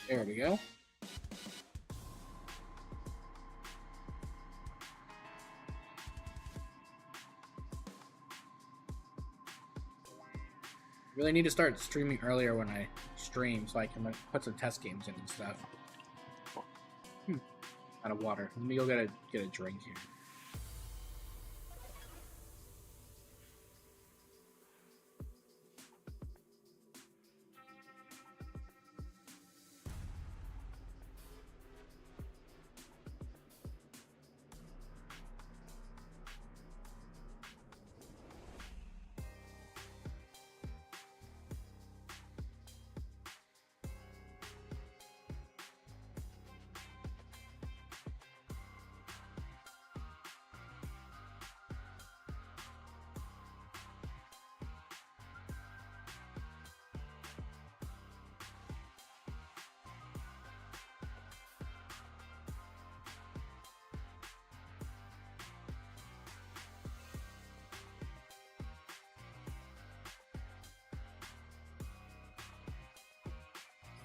There we go. Really need to start streaming earlier when I stream so I can put some test games in and stuff. Out of water. Let me go get a drink here.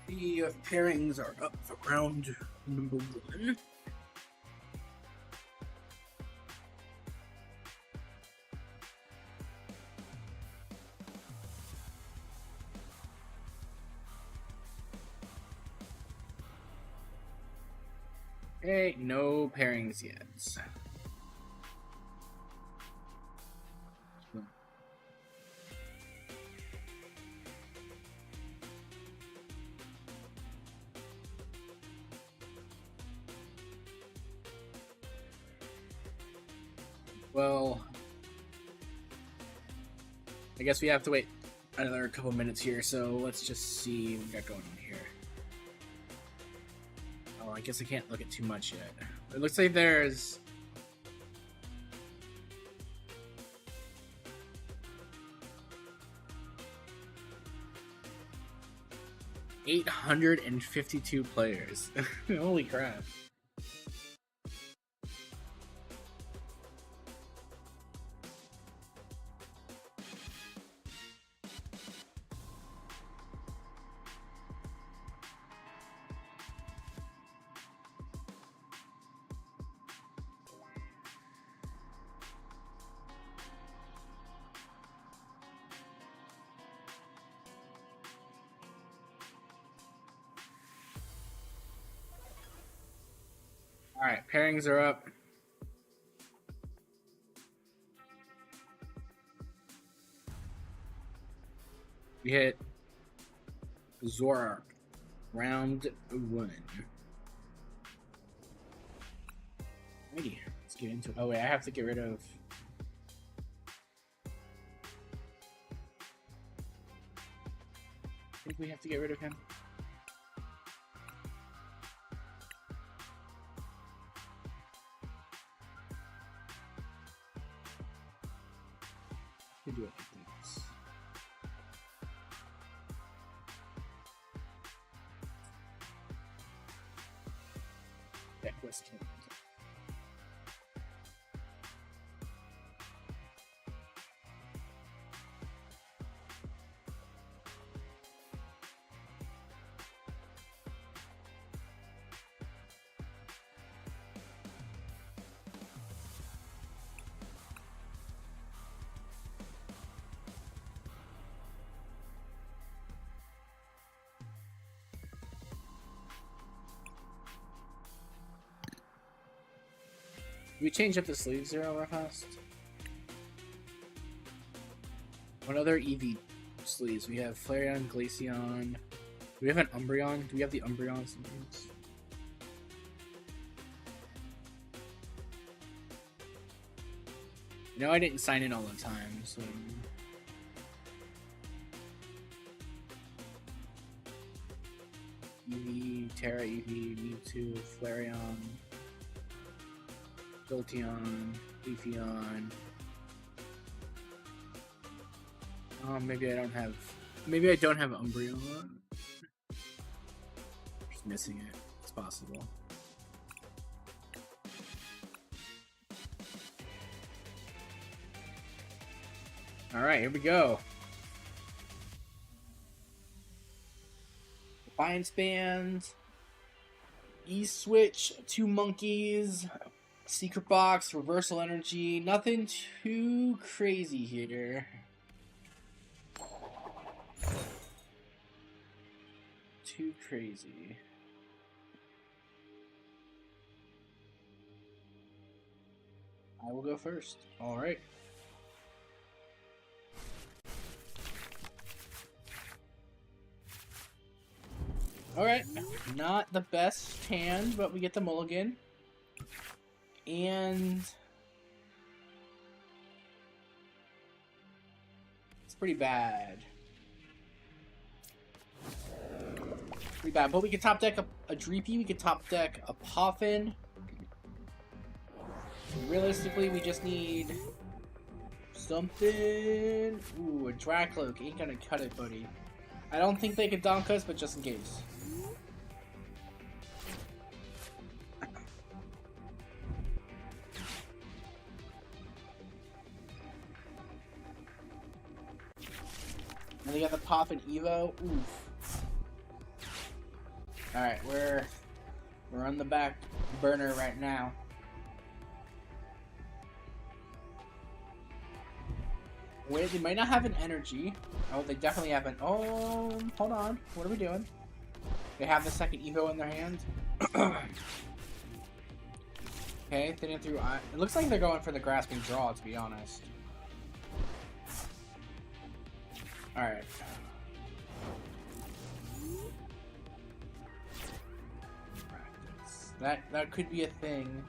The pairings are up for round number 1. Okay, no pairings yet. Well, I guess we have to wait another couple minutes here, so let's just see what we got going on here. Oh, I guess I can't look at too much yet. It looks like there's... $852 players. Holy crap. Alright, pairings are up. We hit Zora, round 1. Alrighty, let's get into it. Oh wait, I have to get rid of... I think we have to get rid of him. Do it like this. Deck list him. We change up the sleeves here real fast. What other EV sleeves? We have Flareon, Glaceon. Do we have an Umbreon? Do we have the Umbreon sleeves? You know, I didn't sign in all the time, so... Eevee, Terra Eevee, Mewtwo, Flareon, Jolteon, Leafeon. Maybe I don't have Umbreon. Just missing it. It's possible. Alright, here we go. Defiance Band, E-Switch, 2 monkeys, Secret Box, Reversal Energy. Nothing too crazy here. Too crazy. I will go first. Alright. Alright. Not the best hand, but we get the mulligan. And it's pretty bad. Pretty bad. But we can top deck a Dreepy, we can top deck a Poffin. Realistically, we just need something. Ooh, a Dracloak ain't gonna cut it, buddy. I don't think they could donk us, but just in case. And they got the Pop and Evo. Oof. Alright, we're on the back burner right now. Wait, they might not have an energy. Oh, they definitely have an... Oh, hold on. What are we doing? They have the second Evo in their hand. Okay, thinning through... It looks like they're going for the Grasping Draw, to be honest. Alright. That could be a thing.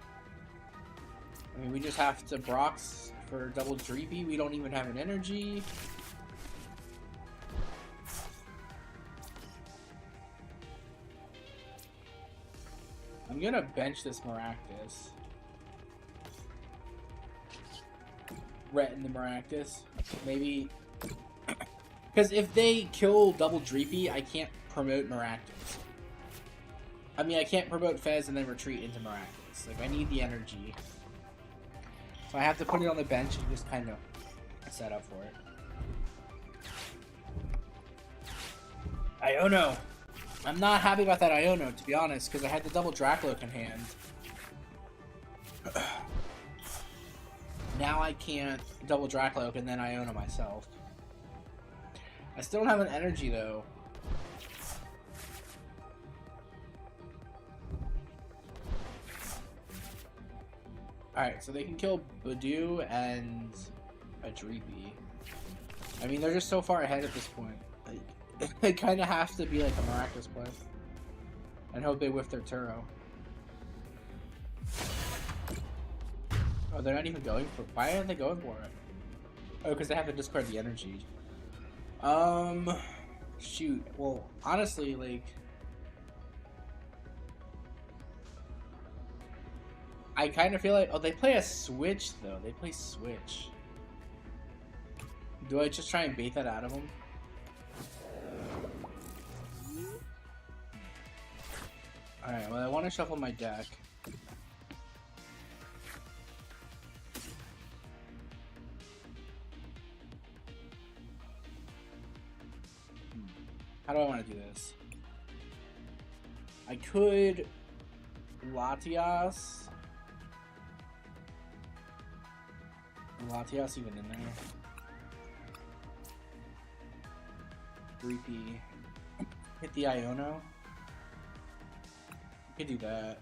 I mean, we just have to Brox for double Dreepy. We don't even have an energy. I'm gonna bench this Maractus. Retin the Maractus. Maybe... Because if they kill double Dreepy, I can't promote Maractus. I mean, I can't promote Fez and then retreat into Maractus. Like, I need the energy. So I have to put it on the bench and just kind of set up for it. Iono! I'm not happy about that Iono, to be honest, because I had the double Dracloak in hand. Now I can't double Dracloak and then Iono myself. I still don't have an energy, though. Alright, so they can kill Badoo and a Dreepy. I mean, they're just so far ahead at this point. Like, it kind of has to be like a Miraculous play. And hope they whiff their Turo. Oh, they're not even going for it. Why aren't they going for it? Oh, because they have to discard the energy. Shoot. Well, honestly, like... I kind of feel like... Oh, they play a Switch, though. They play Switch. Do I just try and bait that out of them? Alright, well, I want to shuffle my deck. How do I want to do this? I could... Latias... Latias even in there. Dreepy. Hit the Iono. We could do that.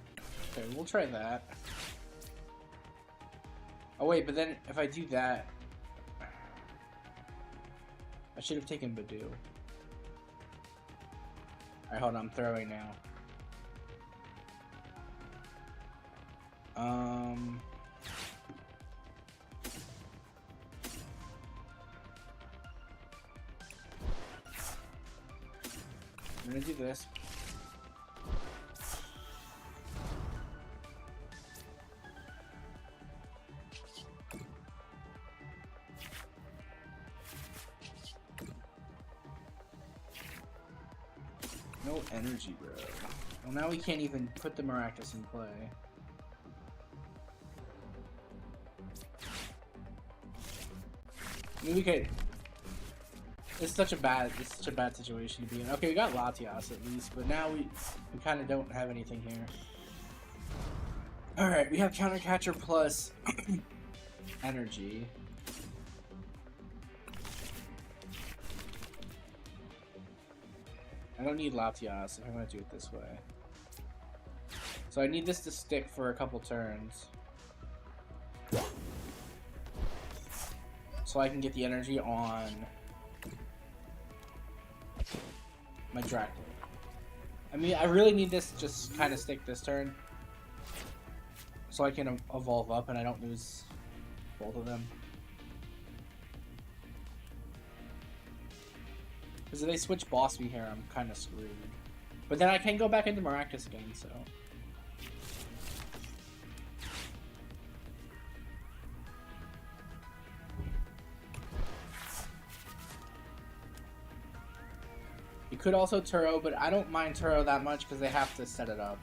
Okay, we'll try that. Oh wait, but then if I do that... I should have taken Badoo. Alright, hold on, I'm throwing now. I'm gonna do this. No energy, bro. Well, now we can't even put the Maractus in play. Maybe we could... It's such a bad situation to be in. Okay, we got Latias at least, but now we kind of don't have anything here. All right, we have Counter Catcher plus energy. I don't need Latias if I'm gonna do it this way. So I need this to stick for a couple turns. So I can get the energy on my Dracula. I mean, I really need this to just kind of stick this turn. So I can evolve up and I don't lose both of them. Because if they switch Boss Me here, I'm kind of screwed. But then I can go back into Maractus again, so... You could also Turo, but I don't mind Turo that much because they have to set it up.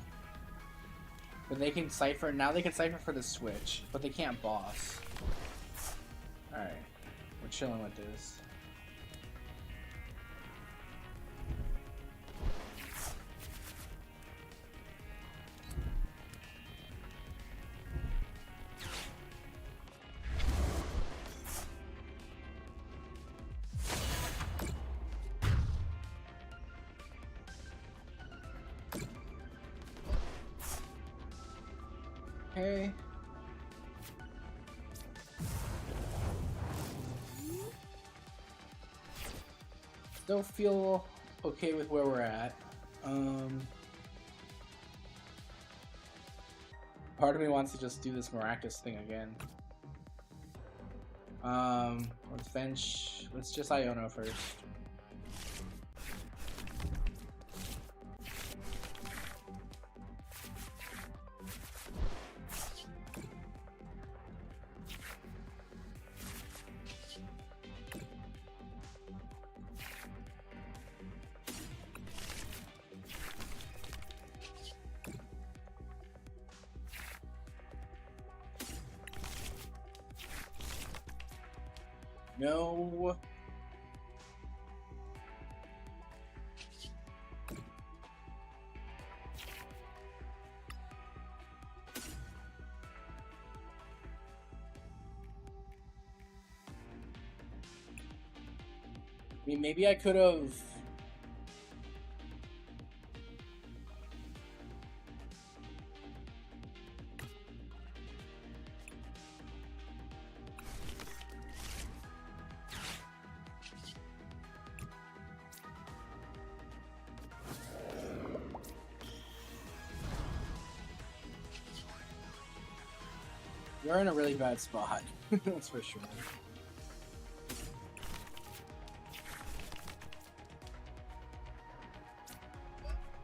But they can Cypher, now they can Cypher for the switch, but they can't Boss. Alright, we're chilling with this. Okay. Still feel okay with where we're at. Part of me wants to just do this Maractus thing again. Let's bench. Let's just Iono first. No. I mean, maybe I could have... You're in a really bad spot, that's for sure.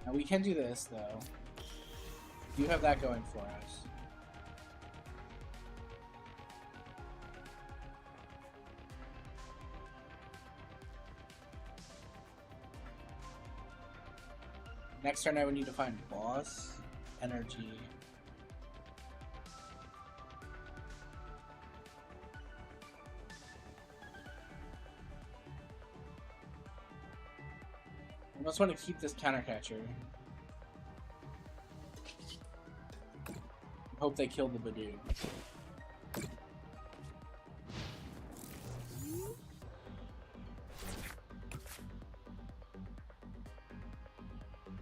Now we can do this, though. You have that going for us. Next turn I would need to find boss, energy. I just want to keep this counter catcher. Hope they kill the Badoo.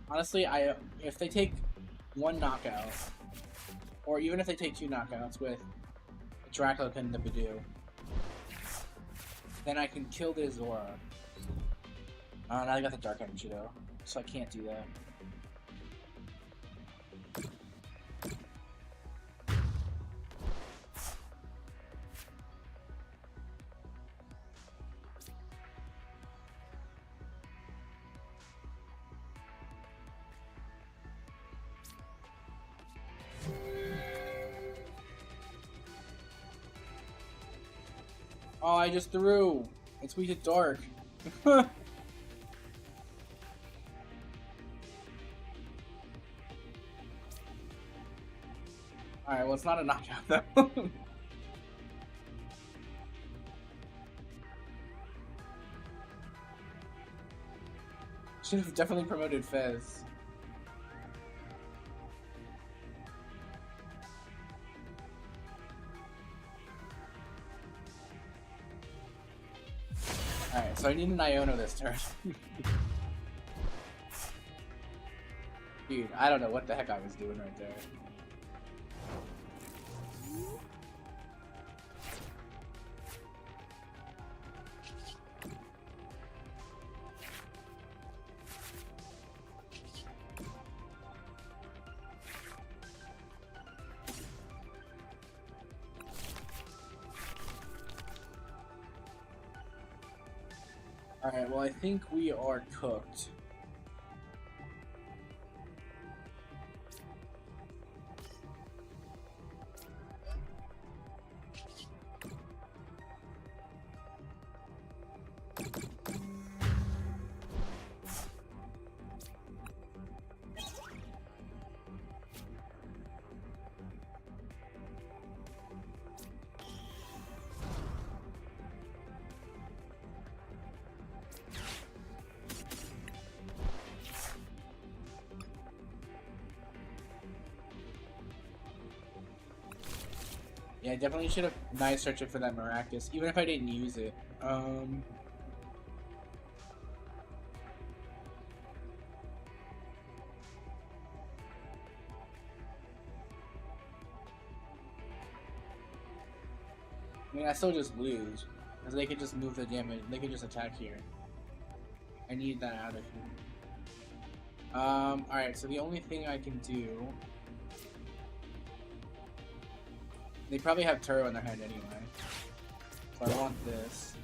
Honestly, if they take one knockout, or even if they take two knockouts with Dracula and the Badoo, then I can kill the Azora. Now I got the Dark Energy though, so I can't do that. Oh, I just threw! It's weak to dark. Alright, well it's not a knockout though. Should have definitely promoted Fez. Alright, so I need an Iono this turn. Dude, I don't know what the heck I was doing right there. Alright, well I think we are cooked. Yeah, I definitely should have nice searched it for that Maractus, even if I didn't use it. I mean, I still just lose, because they could just move the damage, they could just attack here. I need that out of here. Alright, so the only thing I can do... They probably have Turo in their hand anyway. So I want this.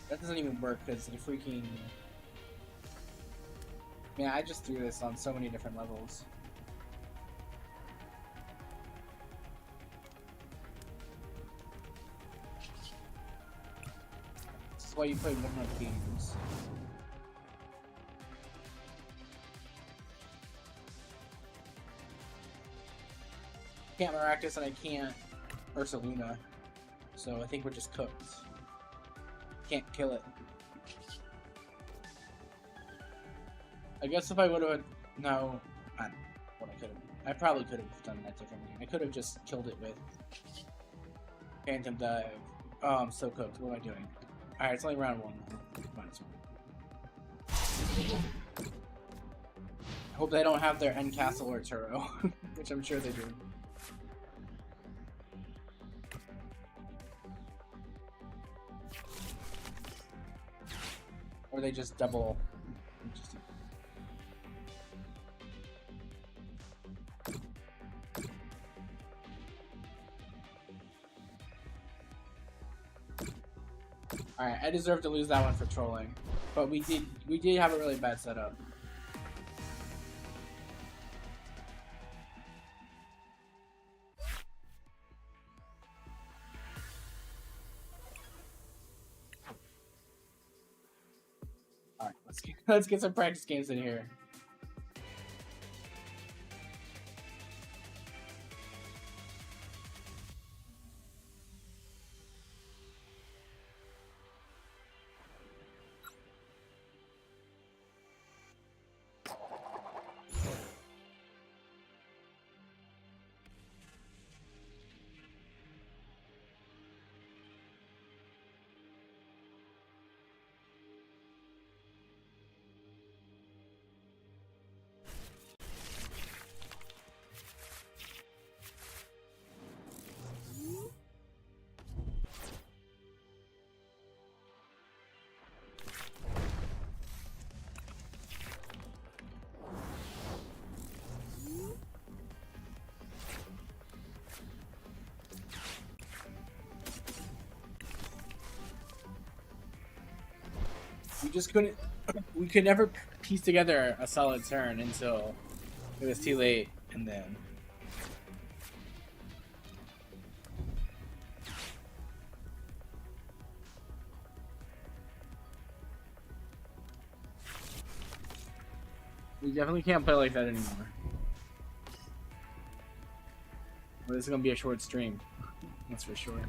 That doesn't even work because the freaking... Man, I just threw this on so many different levels. This is why you play one-month games. I can't Maractus and I can't Ursaluna. So I think we're just cooked. Can't kill it. I guess if I would have... No. I don't know what I could have... I probably could have done that differently. I could have just killed it with Phantom Dive. Oh, I'm so cooked. What am I doing? Alright, it's only round one. Might as well. I hope they don't have their end castle or Turo, which I'm sure they do. Or they just double. Alright, I deserve to lose that one for trolling. But we did have a really bad setup. Alright, let's get some practice games in here. We just couldn't. We could never piece together a solid turn until it was too late, and then. We definitely can't play like that anymore. Well, this is gonna be a short stream. That's for sure.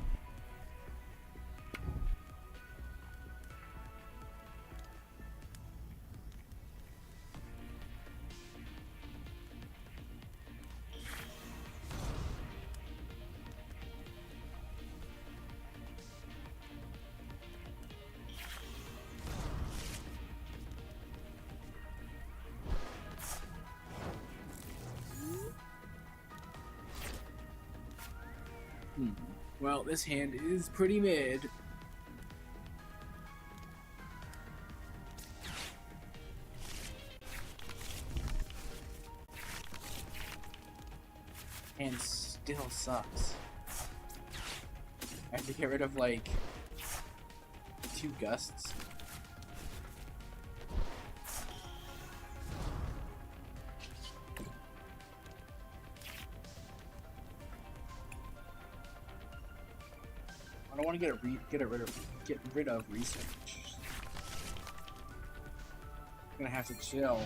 Well, this hand is pretty mid. And still sucks. I have to get rid of like 2 gusts. I don't want to get rid of research. I'm gonna have to chill.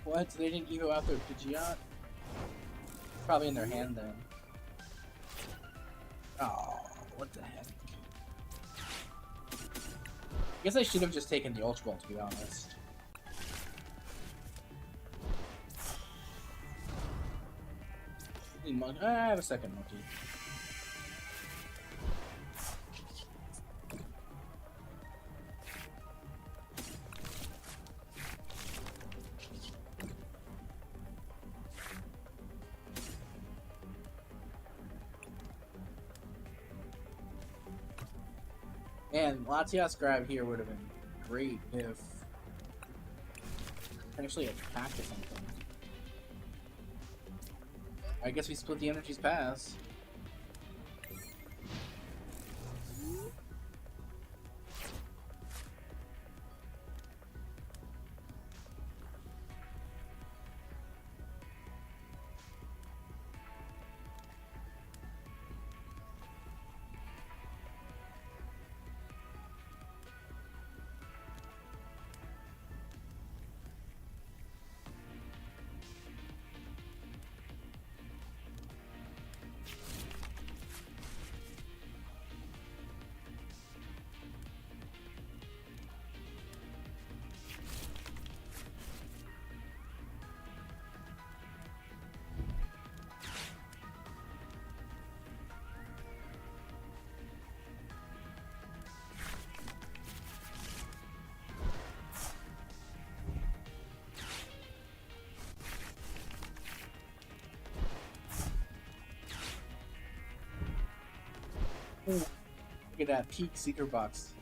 What? They didn't evo out their Pidgeot? Probably in their hand then. Oh, what the heck? I guess I should have just taken the Ultra Ball, to be honest. I have a second monkey. And Latias grab here would have been great if actually attacked or something. I guess we split the energies pass. Ooh, look at that peak Seeker Box.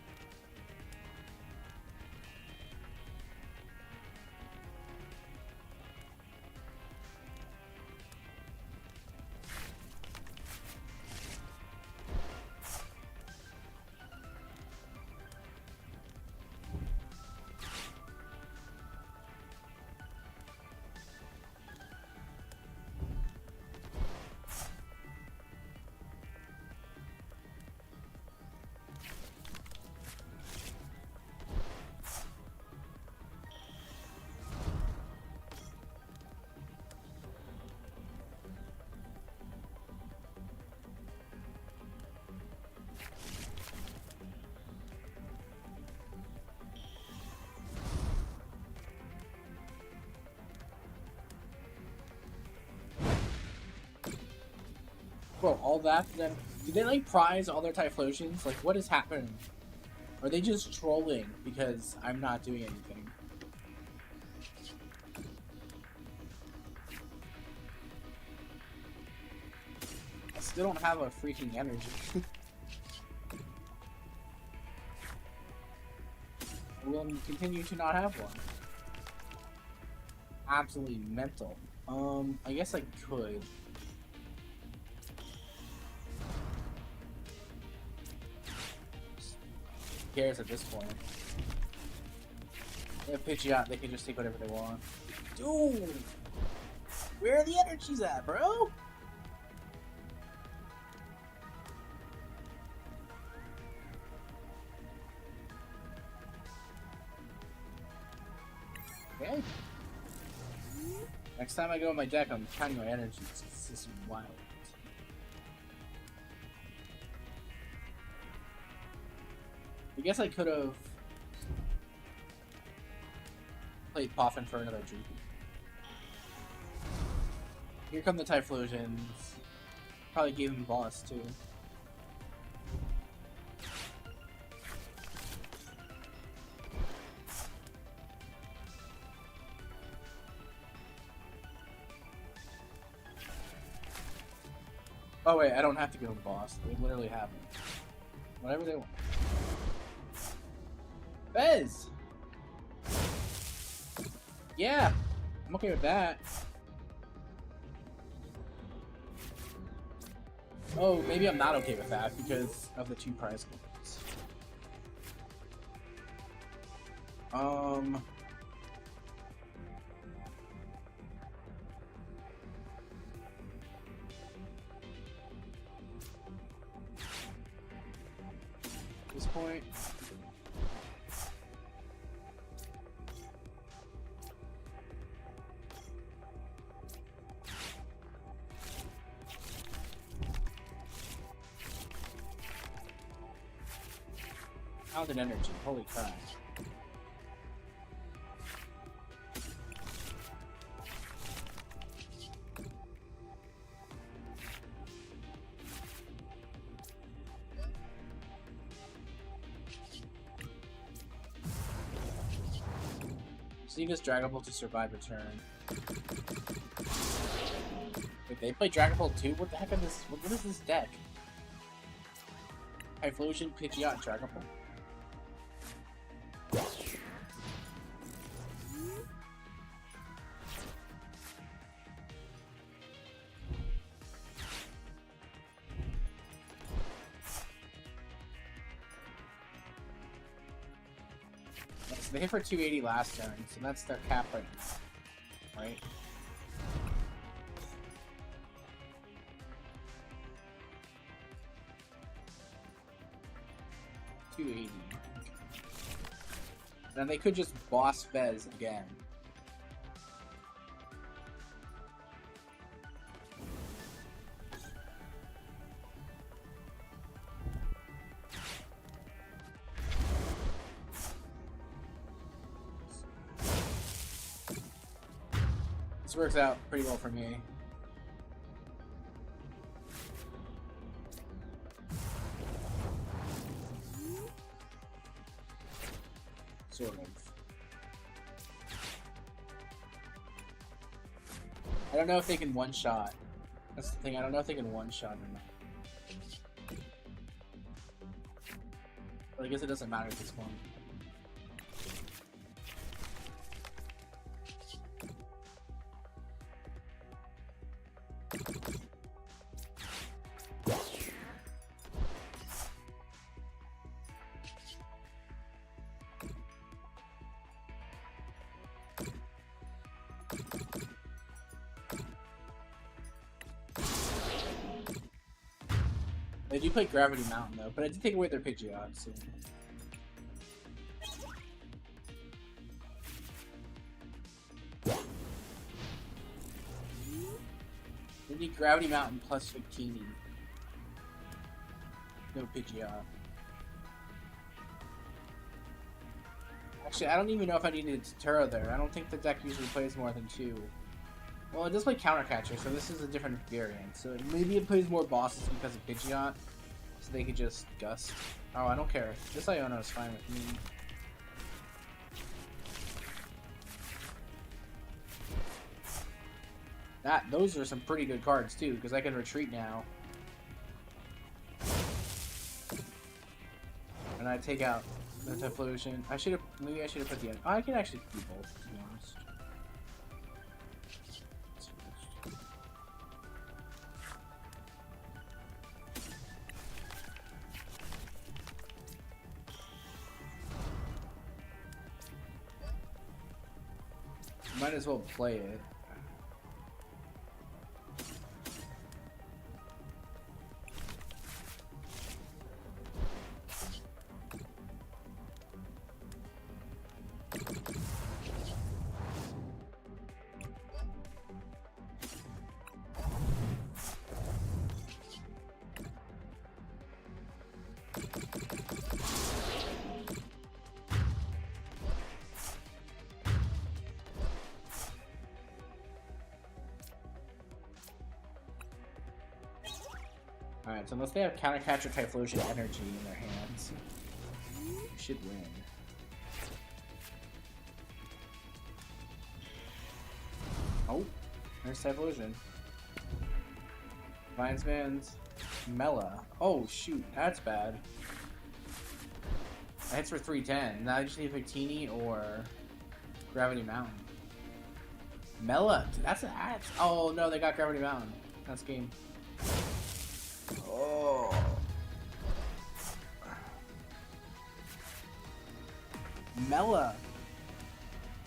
Bro, all that for them. Do they like prize all their Typhlosions? Like, what is happening? Are they just trolling because I'm not doing anything? I still don't have a freaking energy. I will continue to not have one. Absolutely mental. I guess I could. Who cares at this point? They have Pidgeot, they can just take whatever they want. Dude! Where are the energies at, bro? Okay. Next time I go in my deck, I'm counting my energies. This is wild. I guess I could have played Poffin for another Dream. Here come the Typhlosions. Probably gave him boss too. Oh wait, I don't have to go boss. They literally have them. Whatever they want. Bez! Yeah! I'm okay with that. Oh, maybe I'm not okay with that because of the 2 prize cards. At this point. Pounded energy, holy crap. So you just Dragon Ball to survive a turn. Wait, they play Dragon Ball 2? What the heck is this? What is this deck? Typhlosion, Pidgeot, Dragon Ball. So they hit for 280 last turn, so that's their cap right now, right? $280. Then they could just boss Fez again. This works out pretty well for me. Sort of. I don't know if they can one-shot. That's the thing, I don't know if they can one-shot or not. But I guess it doesn't matter at this point. They do play Gravity Mountain though, but I did take away their Pidgeot, so... They need Gravity Mountain plus Victini. No Pidgeot. Actually, I don't even know if I needed Turo there. I don't think the deck usually plays more than 2. Well, it does play Countercatcher, so this is a different variant. So maybe it plays more bosses because of Pidgeot, so they could just gust. Oh, I don't care. This Iono is fine with me. Those are some pretty good cards too, because I can retreat now. And I take out the Typhlosion. Maybe I should have put the. Oh, I can actually do both, to be honest. Might as well play it. Alright, so unless they have Countercatcher Typhlosion energy in their hands, we should win. Oh, there's Typhlosion. Vines Man's Mela. Oh shoot, that's bad. That hits for 310. Now I just need Victini or Gravity Mountain. Mela, dude, that's an axe. Oh no, they got Gravity Mountain. That's game. Oh. Mela.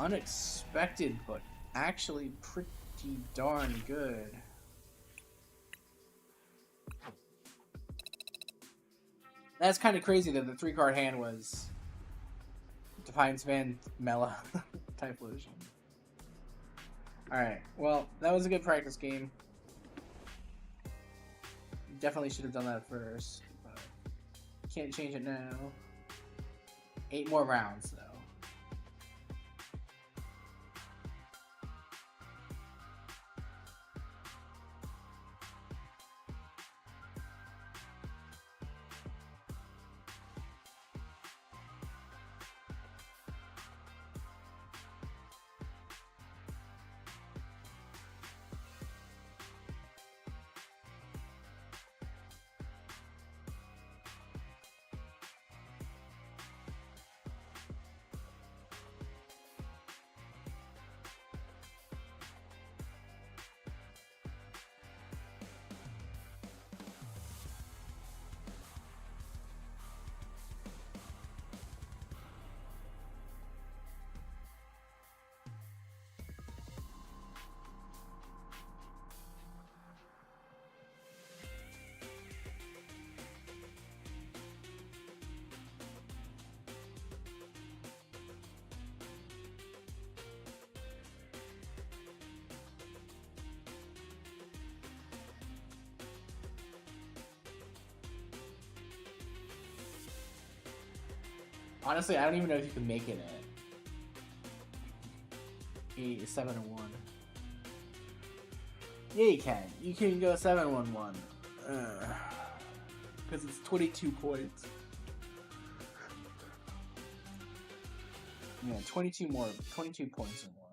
Unexpected, but actually pretty darn good. That's kind of crazy that the 3-card hand was Defiance Van Mela Typhlosion. Alright, well, that was a good practice game. Definitely should have done that first, but can't change it now. 8 more rounds, though. Honestly, I don't even know if you can make it at 7-1. Yeah, you can. You can go 7-1-1. Because it's 22 points. Yeah, 22 points or more.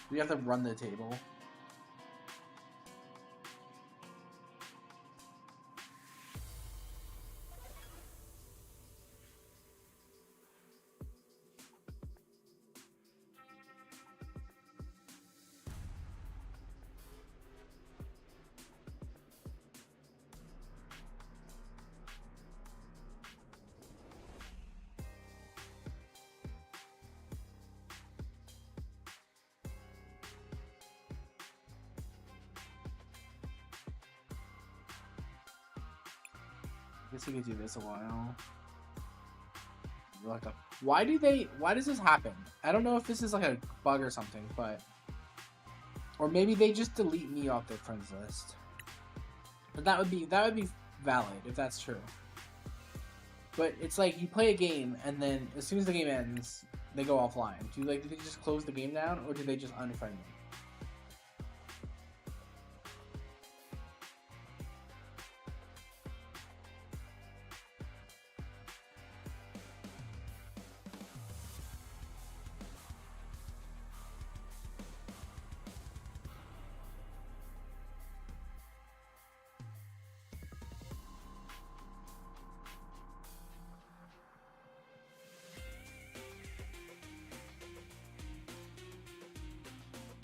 We have to run the table. I guess we could do this a while. Like a Why does this happen? I don't know if this is like a bug or something, but... Or maybe they just delete me off their friends list. But that would be valid if that's true. But it's like you play a game and then as soon as the game ends, they go offline. Do they just close the game down or do they just unfriend me?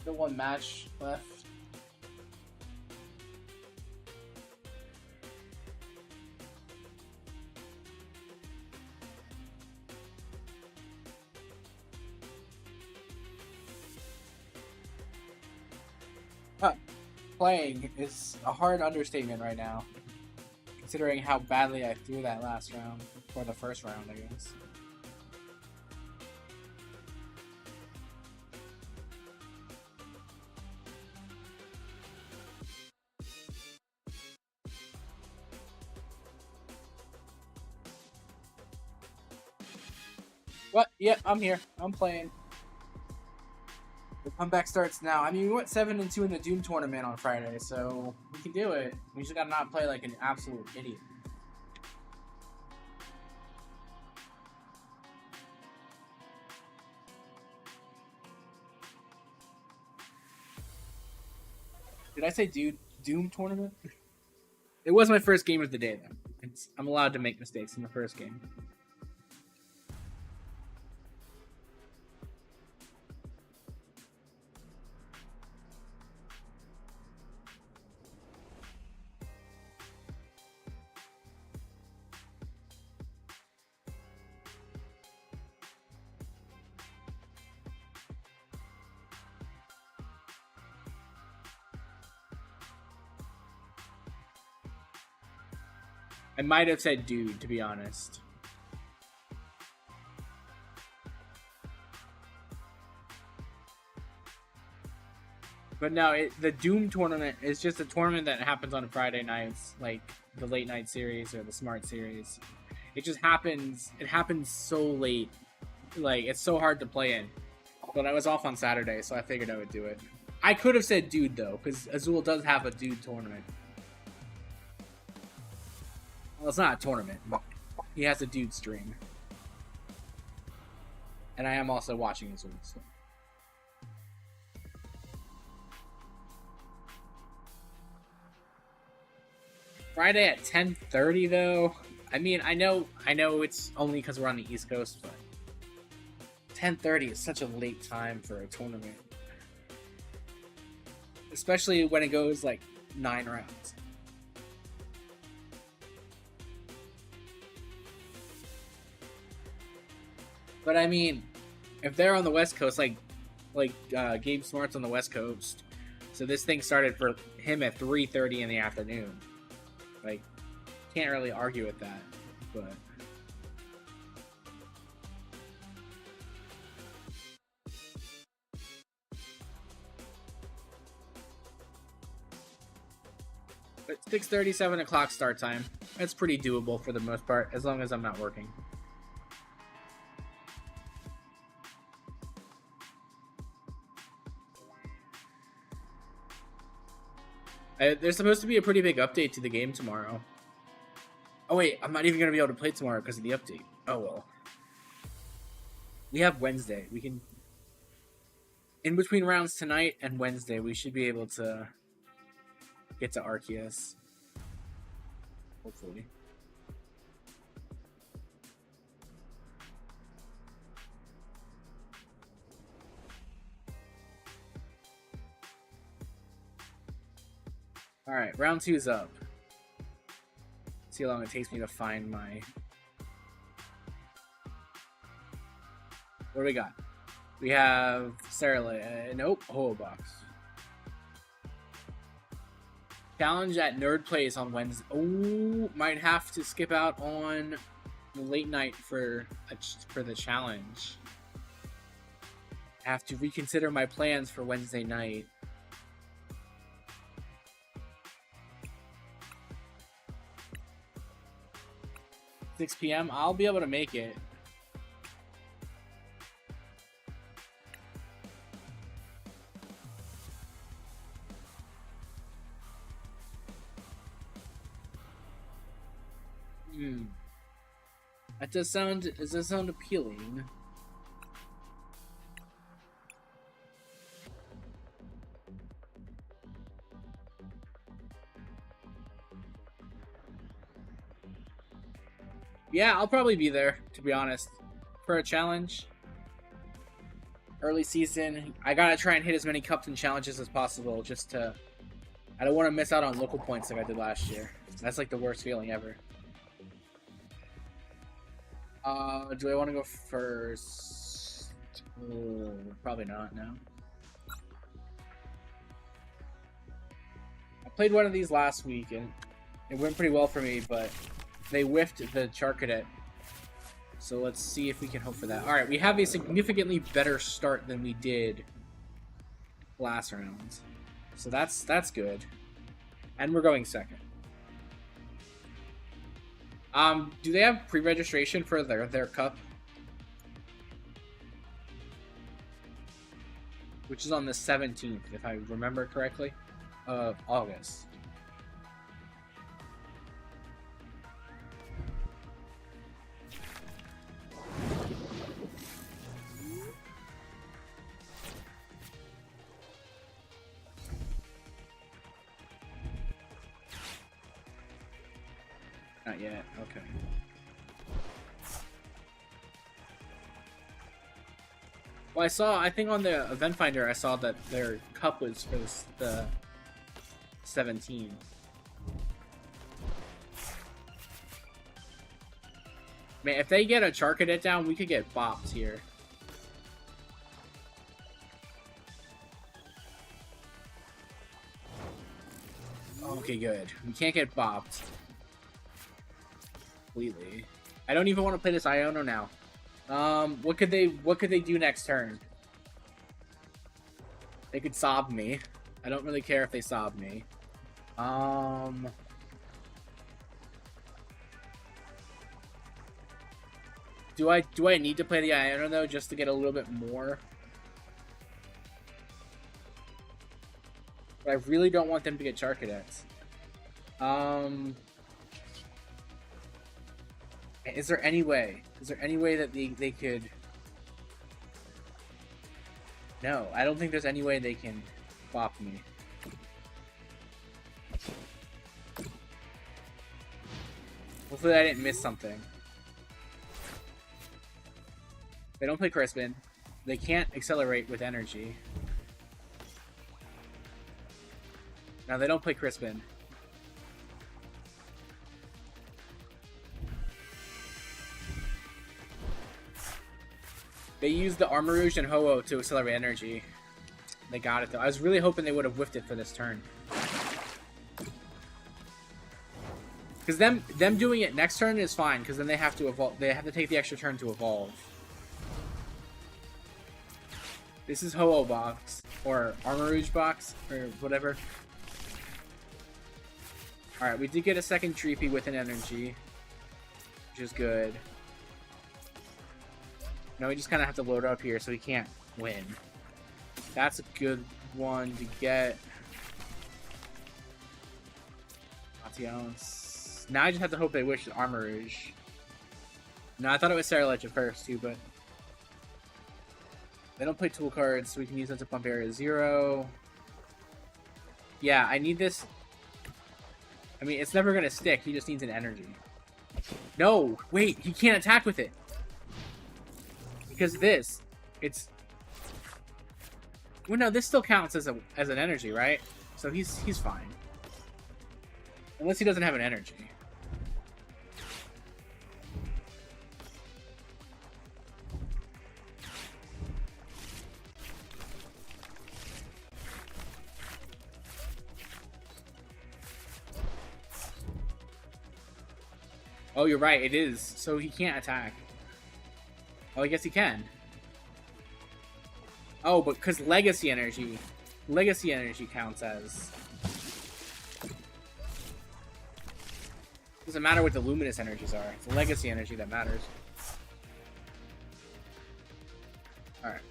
The one match left. Playing is a hard understatement right now, considering how badly I threw that last round, or the first round, I guess. What? Yep, I'm here. I'm playing. The comeback starts now. I mean, we went 7-2 in the Doom tournament on Friday, so we can do it. We just gotta not play like an absolute idiot. Did I say Doom tournament? It was my first game of the day, though. I'm allowed to make mistakes in the first game. I might have said dude, to be honest. But no, the Doom tournament is just a tournament that happens on Friday nights, like the late night series or the smart series. It just happens. It happens so late, like it's so hard to play in. But I was off on Saturday, so I figured I would do it. I could have said dude though, because Azul does have a dude tournament. Well, it's not a tournament, but he has a dude stream. And I am also watching Azul. So. Friday at 10:30 though. I mean, I know it's only because we're on the East Coast, but 10:30 is such a late time for a tournament, especially when it goes like 9 rounds. But I mean, if they're on the West Coast, like Gabe Smart's on the West Coast, so this thing started for him at 3:30 in the afternoon. Like, can't really argue with that, but. But 6:30, 7 o'clock start time. That's pretty doable for the most part, as long as I'm not working. There's supposed to be a pretty big update to the game tomorrow. Oh wait, I'm not even going to be able to play tomorrow because of the update. Oh well. We have Wednesday. We can... In between rounds tonight and Wednesday, we should be able to get to Arceus. Hopefully. Alright, round 2's up. See how long it takes me to find my... What do we got? We have Sarah... nope, Holo Box. Challenge at Nerd Plays on Wednesday. Oh, might have to skip out on late night for the challenge. I have to reconsider my plans for Wednesday night. $6 p.m. I'll be able to make it. Does that sound appealing? Yeah, I'll probably be there, to be honest. For a challenge. Early season. I gotta try and hit as many cups and challenges as possible just to... I don't want to miss out on local points like I did last year. That's like the worst feeling ever. Do I want to go first? Probably not, no. I played one of these last week and it went pretty well for me, but they whiffed the Charcadet. So let's see if we can hope for that. Alright, we have a significantly better start than we did last round. So that's good. And we're going second. Do they have pre-registration for their cup? Which is on the 17th, if I remember correctly, of August. Not yet, okay. Well, I think on the event finder, I saw that their cup was for the 17. Man, if they get a Charcadet down, we could get bopped here. Okay, good. We can't get bopped. Completely. I don't even want to play this Iono now. What could they do next turn? They could sob me. I don't really care if they sob me. Do I need to play the Iono though just to get a little bit more? But I really don't want them to get Charcadets. Is there any way? Is there any way that they could... No, I don't think there's any way they can bop me. Hopefully I didn't miss something. They don't play Crispin. They can't accelerate with energy. No, they don't play Crispin. They used the Armarouge and Ho-Oh to accelerate energy. They got it though. I was really hoping they would have whiffed it for this turn. Because them doing it next turn is fine, because then they have to evolve. They have to take the extra turn to evolve. This is Ho-Oh box or Armarouge box or whatever. All right, we did get a second Dreepy with an energy, which is good. Now we just kind of have to load up here so he can't win. That's a good one to get. Latios. Now I just have to hope they wish Armarouge. No, I thought it was Saralech at first too, but they don't play tool cards, so we can use that to bump area 0. Yeah, I need this. I mean, it's never gonna stick. He just needs an energy. No, wait, he can't attack with it. Because this, it's... Well, no, this still counts as an energy, right? So he's fine. Unless he doesn't have an energy. Oh, you're right. It is. So he can't attack. Oh, I guess he can. Oh, but because legacy energy counts as. Doesn't matter what the luminous energies are. It's legacy energy that matters. All right.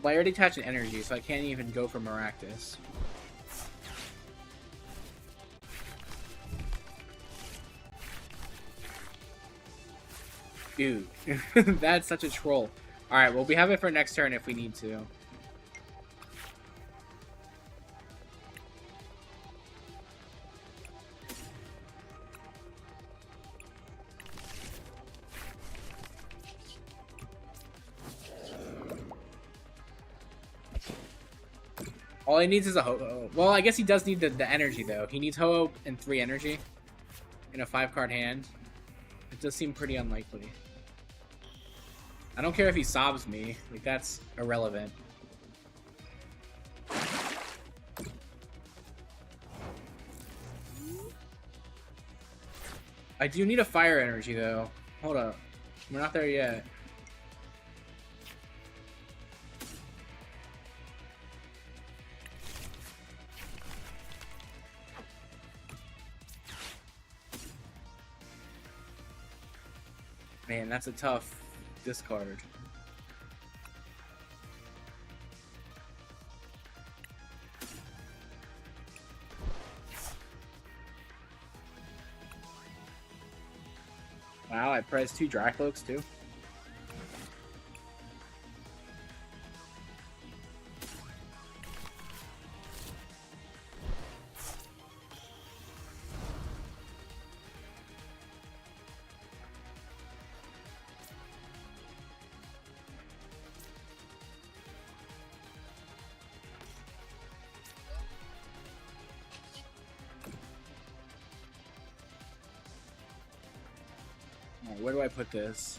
Well, I already attached an energy, so I can't even go for Maractus. Dude, that's such a troll. Alright, well, we have it for next turn if we need to. All he needs is a Ho-Oh. Well, I guess he does need the energy, though. He needs Ho-Oh and 3 energy in a 5-card hand. It does seem pretty unlikely. I don't care if he sobs me. Like, that's irrelevant. I do need a fire energy, though. Hold up. We're not there yet. Man, that's a tough discard. Wow, I pressed 2 Drycloaks too. Where do I put this?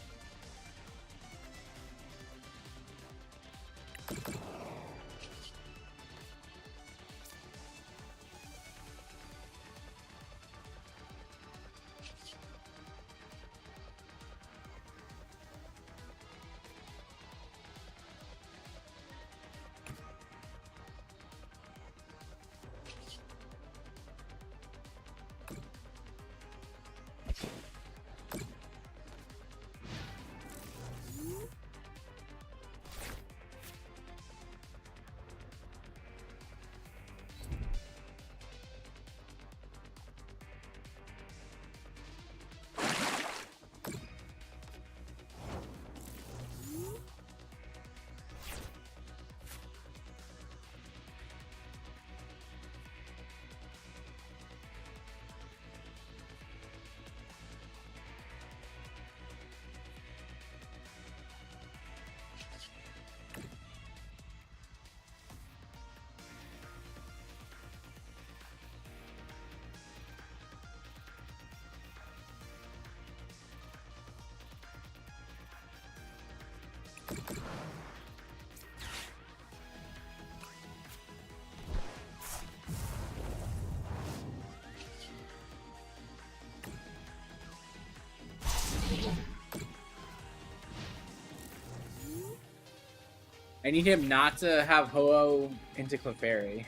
I need him not to have Ho-Oh into Clefairy.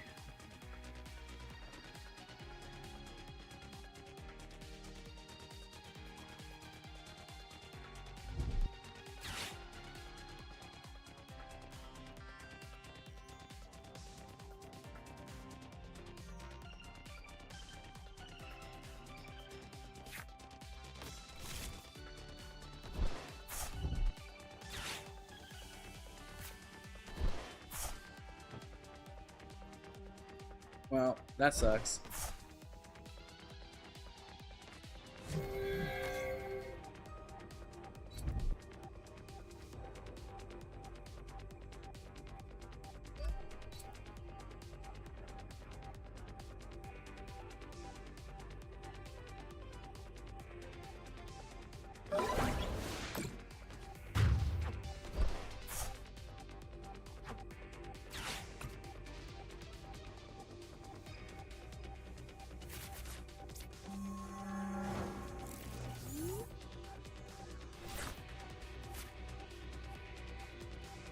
Well, that sucks.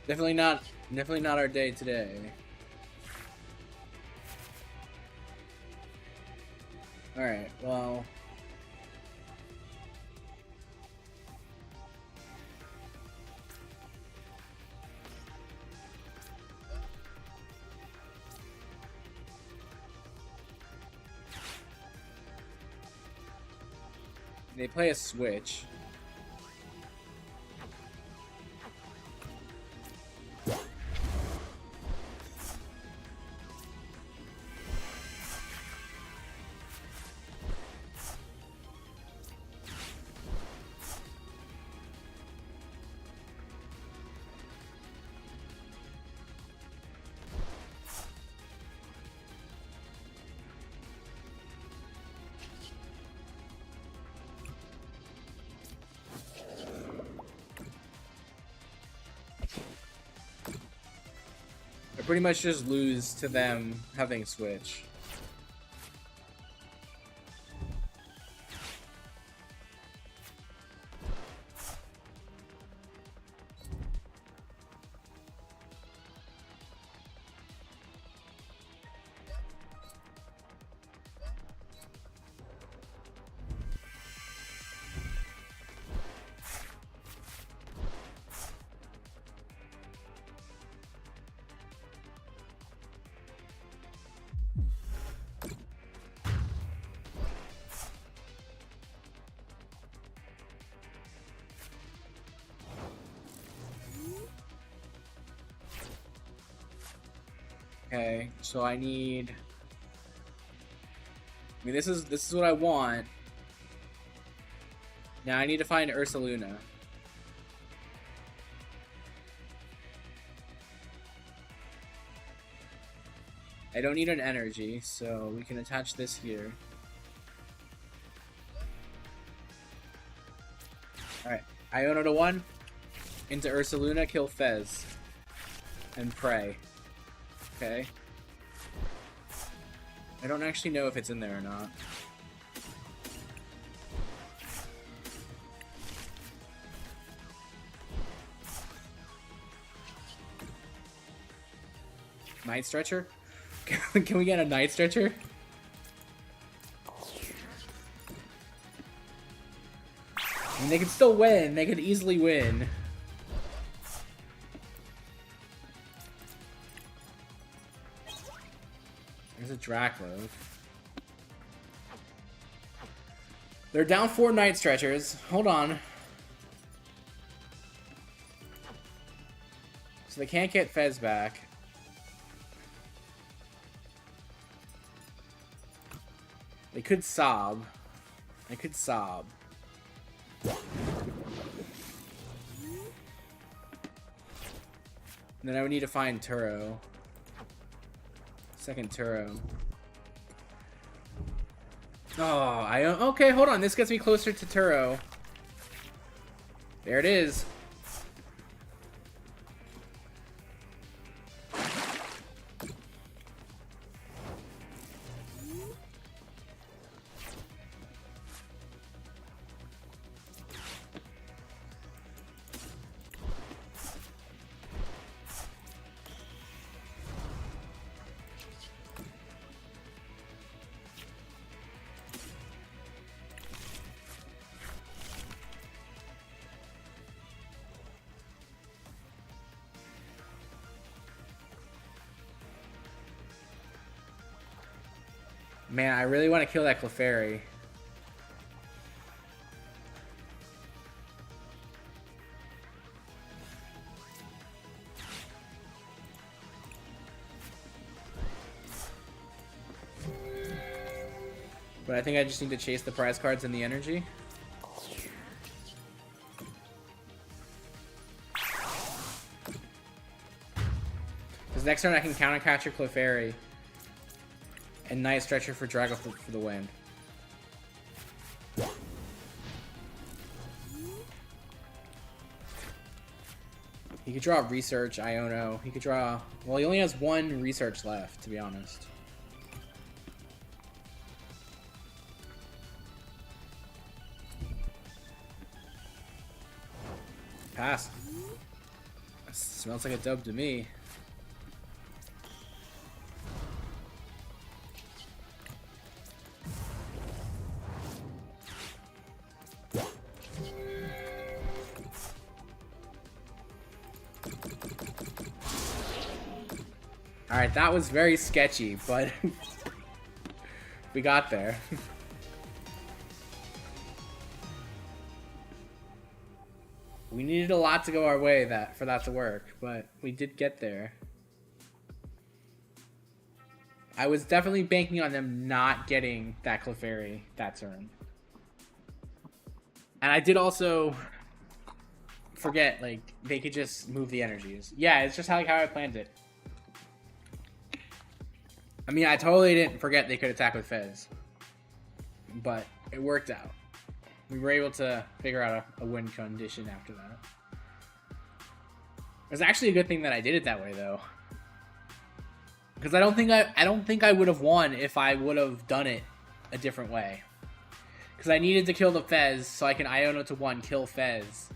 Definitely not our day today. Alright, well. They play a switch. I pretty much just lose to them having switch. Okay, so I need. I mean, this is what I want. Now I need to find Ursaluna. I don't need an energy, so we can attach this here. Alright, Iona to 1. Into Ursaluna, kill Fez. And pray. Okay. I don't actually know if it's in there or not. Night Stretcher? Can we get a Night Stretcher? I mean, they could still win. They could easily win. There's a Draclo. They're down 4 Night Stretchers. Hold on. So they can't get Fez back. They could sob. They could sob. And then I would need to find Turo. Second Turo. Oh, okay, hold on. This gets me closer to Turo. There it is. Man, I really want to kill that Clefairy. But I think I just need to chase the prize cards and the energy. Because next turn I can counter catcher Clefairy and Night Stretcher for Dragonflip for the win. He could draw Research, Iono. He could draw... Well, he only has one Research left, to be honest. Pass. Smells like a dub to me. Alright, that was very sketchy, but we got there. We needed a lot to go our way for that to work, but we did get there. I was definitely banking on them not getting that Clefairy that turn. And I did also forget, like, they could just move the energies. Yeah, it's just how I planned it. I mean, I totally didn't forget they could attack with Fez. But it worked out. We were able to figure out a win condition after that. It was actually a good thing that I did it that way, though. Because I don't think I would have won if I would have done it a different way. Because I needed to kill the Fez so I can Iono to 1, kill Fez.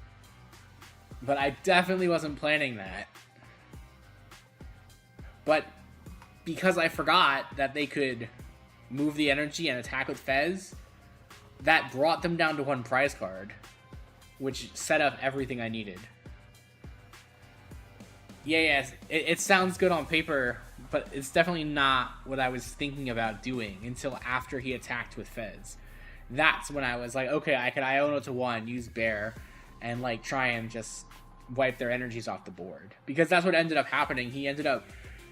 But I definitely wasn't planning that. But because I forgot that they could move the energy and attack with Fez, that brought them down to 1 prize card, which set up everything I needed. Yeah, it sounds good on paper, but it's definitely not what I was thinking about doing until after he attacked with Fez. That's when I was like, okay, I could Iono to 1, use Bear, and like try and just wipe their energies off the board. Because that's what ended up happening. He ended up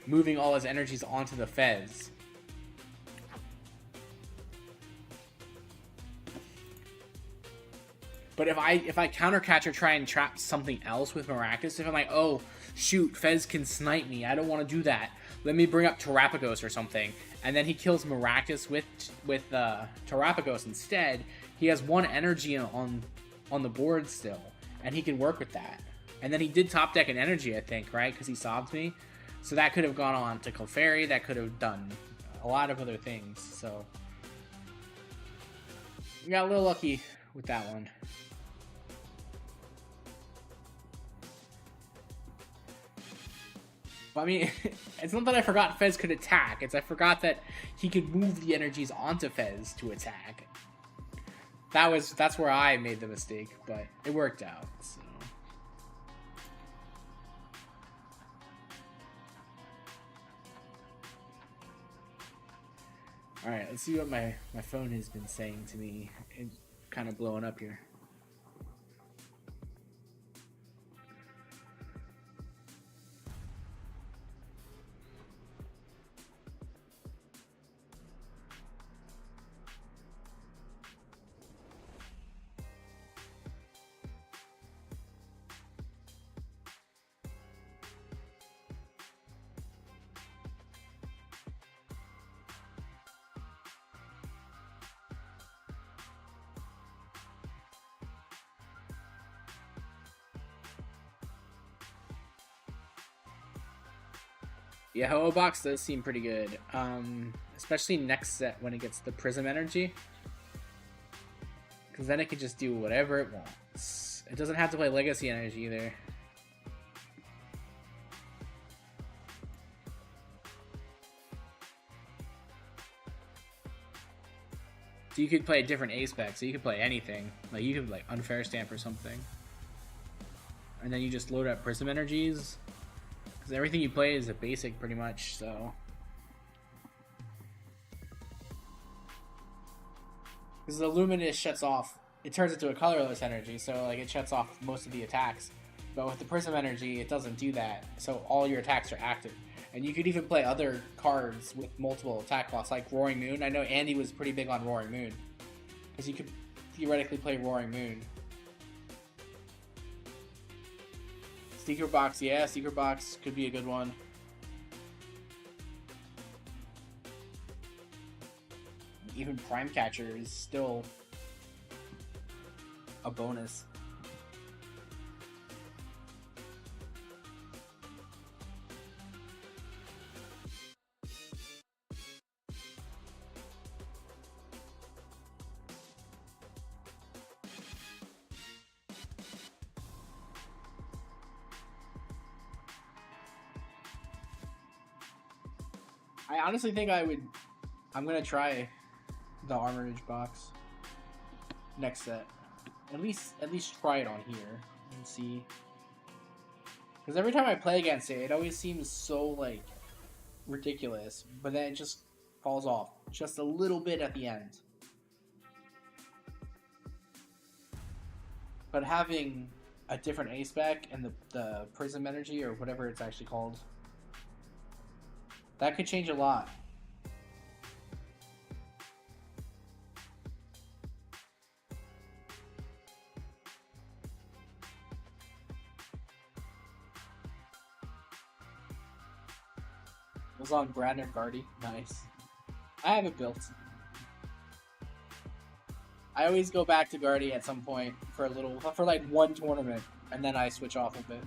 moving all his energies onto the Fez. But if I counter catch or try and trap something else with Maractus, if I'm like, oh shoot, Fez can snipe me, I don't want to do that. Let me bring up Terapagos or something, and then he kills Maractus with Terapagos instead. He has 1 energy on the board still, and he can work with that. And then he did top deck an energy, I think, right? Because he sobbed me. So that could have gone on to Clefairy, that could have done a lot of other things, so we got a little lucky with that one. But I mean, it's not that I forgot Fez could attack, it's I forgot that he could move the energies onto Fez to attack. That's where I made the mistake, but it worked out, so. Alright, let's see what my phone has been saying to me. It's kind of blowing up here. Yeah, Ho-Oh Box does seem pretty good. Especially next set when it gets the Prism energy. Because then it can just do whatever it wants. It doesn't have to play Legacy energy either. So you could play a different A-Spec, so you could play anything. Like you could like Unfair Stamp or something. And then you just load up Prism energies. Because everything you play is a basic pretty much, so. Because the Luminous shuts off, it turns into a colorless energy, so like it shuts off most of the attacks. But with the Prism energy, it doesn't do that, so all your attacks are active. And you could even play other cards with multiple attack costs, like Roaring Moon. I know Andy was pretty big on Roaring Moon, because you could theoretically play Roaring Moon. Secret Box, yeah, Secret Box could be a good one. Even Prime Catcher is still a bonus. I honestly think I'm gonna try the Armorage box next set. At least try it on here and see. Because every time I play against it, it always seems so like ridiculous, but then it just falls off just a little bit at the end. But having a different A spec and the Prism Energy or whatever it's actually called, that could change a lot. It was on Brandon Gardy. Nice. I have it built. I always go back to Gardy at some point for like one tournament, and then I switch off a bit.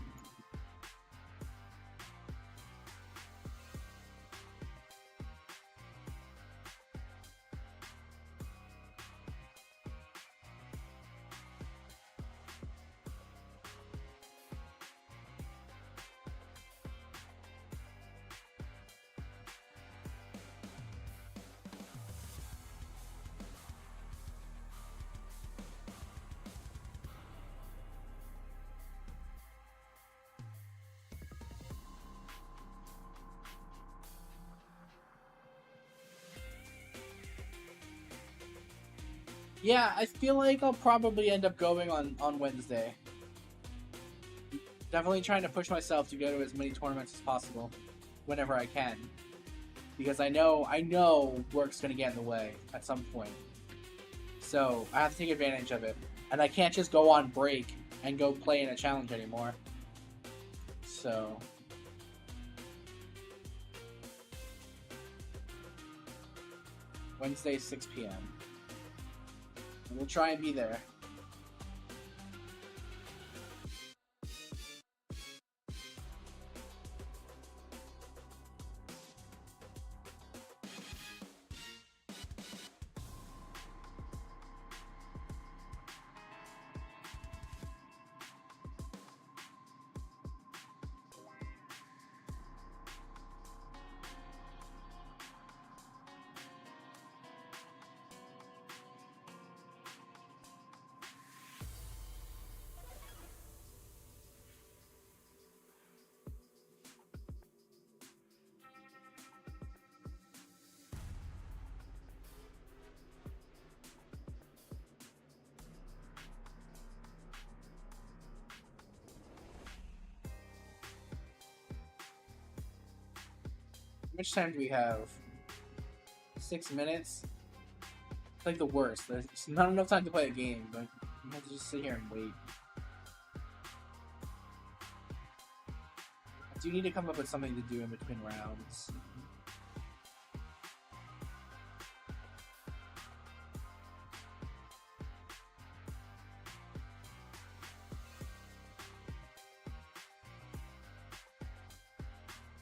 Yeah, I feel like I'll probably end up going on Wednesday. Definitely trying to push myself to go to as many tournaments as possible whenever I can. Because I know work's gonna get in the way at some point. So I have to take advantage of it. And I can't just go on break and go play in a challenge anymore. So Wednesday, 6 p.m. We'll try and be there. How much time do we have? 6 minutes? It's like the worst. There's not enough time to play a game, but you have to just sit here and wait. I do need to come up with something to do in between rounds.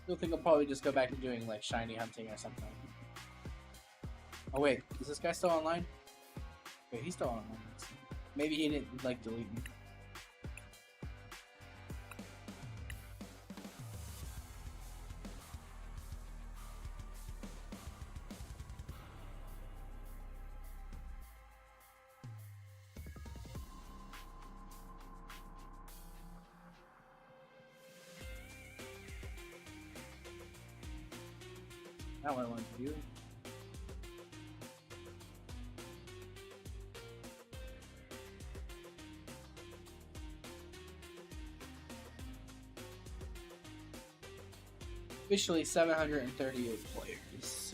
I think I'll probably just go back to doing like shiny hunting or something. Oh wait, is this guy still online? Wait, he's still online. Maybe he didn't like delete me. Not what I wanted to do. Officially 738 players.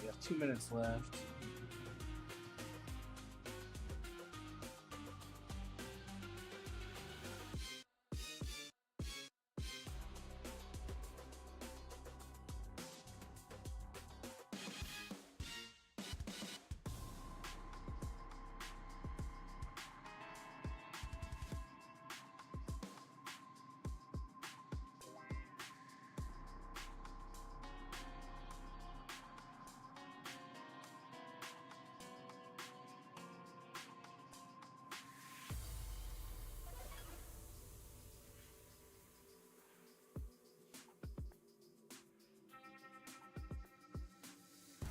We have 2 minutes left.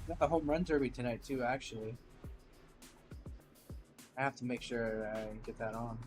Got the home run derby tonight too, actually. I have to make sure I get that on.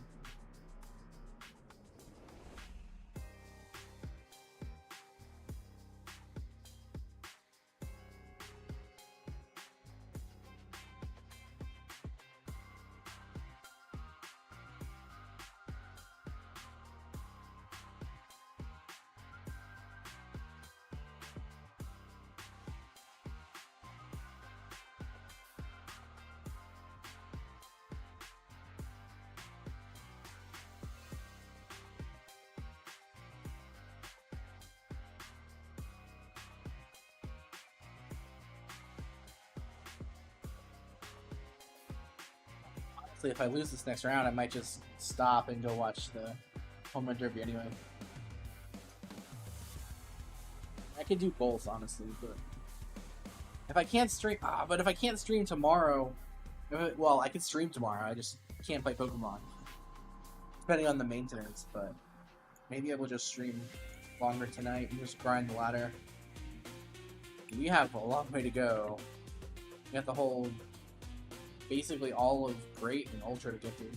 Honestly, if I lose this next round, I might just stop and go watch the home run derby anyway. I could do both, honestly, but if I can't stream, but if I can't stream tomorrow, well, I can stream tomorrow. I just can't play Pokemon, depending on the maintenance. But maybe I will just stream longer tonight and just grind the ladder. We have a long way to go. We got the whole, basically all of Great and Ultra to get through.